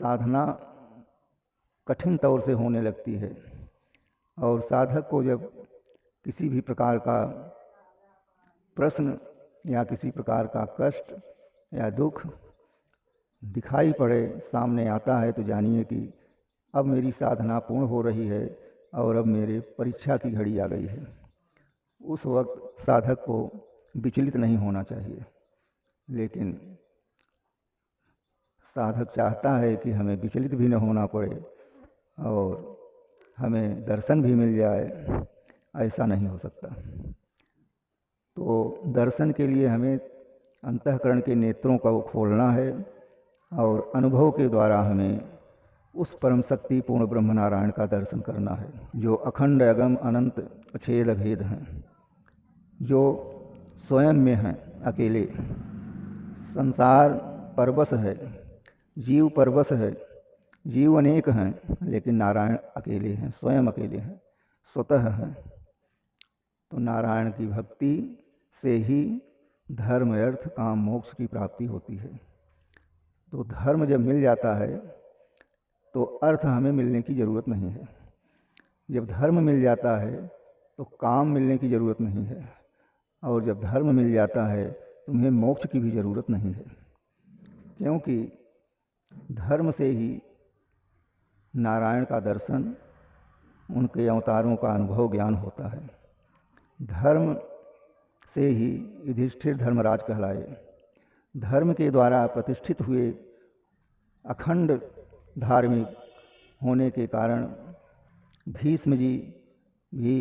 साधना कठिन तौर से होने लगती है और साधक को जब किसी भी प्रकार का प्रश्न या किसी प्रकार का कष्ट या दुख दिखाई पड़े, सामने आता है, तो जानिए कि अब मेरी साधना पूर्ण हो रही है और अब मेरे परीक्षा की घड़ी आ गई है। उस वक्त साधक को विचलित नहीं होना चाहिए, लेकिन साधक चाहता है कि हमें विचलित भी न होना पड़े और हमें दर्शन भी मिल जाए। ऐसा नहीं हो सकता। तो दर्शन के लिए हमें अंतःकरण के नेत्रों को खोलना है और अनुभव के द्वारा हमें उस परम शक्ति पूर्ण ब्रह्म नारायण का दर्शन करना है, जो अखंड अगम अनंत अछेद अभेद हैं, जो स्वयं में हैं अकेले। संसार परवश है, जीव परवश है, जीव अनेक हैं, लेकिन नारायण अकेले हैं, स्वयं अकेले हैं, स्वतः हैं। तो नारायण की भक्ति से ही धर्म अर्थ काम मोक्ष की प्राप्ति होती है। तो धर्म जब मिल जाता है तो अर्थ हमें मिलने की ज़रूरत नहीं है। जब धर्म मिल जाता है तो काम मिलने की ज़रूरत नहीं है, और जब धर्म मिल जाता है तो तुम्हें मोक्ष की भी ज़रूरत नहीं है, क्योंकि धर्म से ही नारायण का दर्शन, उनके अवतारों का अनुभव ज्ञान होता है। धर्म से ही युधिष्ठिर धर्मराज कहलाए। धर्म के द्वारा प्रतिष्ठित हुए अखंड धार्मिक होने के कारण भीष्म जी भी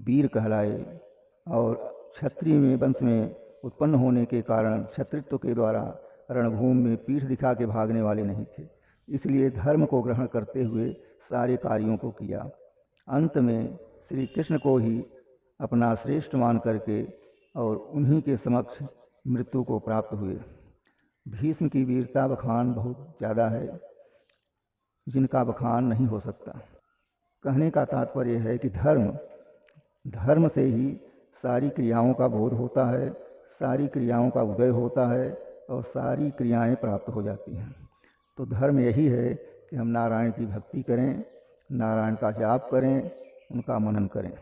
वीर कहलाए, और क्षत्रिय में वंश में उत्पन्न होने के कारण क्षत्रित्व के द्वारा रणभूमि में पीठ दिखा के भागने वाले नहीं थे। इसलिए धर्म को ग्रहण करते हुए सारे कार्यों को किया। अंत में श्री कृष्ण को ही अपना श्रेष्ठ मान करके और उन्हीं के समक्ष मृत्यु को प्राप्त हुए। भीष्म की वीरता बखान बहुत ज़्यादा है, जिनका बखान नहीं हो सकता। कहने का तात्पर्य है कि धर्म से ही सारी क्रियाओं का बोध होता है, सारी क्रियाओं का उदय होता है और सारी क्रियाएं प्राप्त हो जाती हैं। तो धर्म यही है कि हम नारायण की भक्ति करें, नारायण का जाप करें, उनका मनन करें।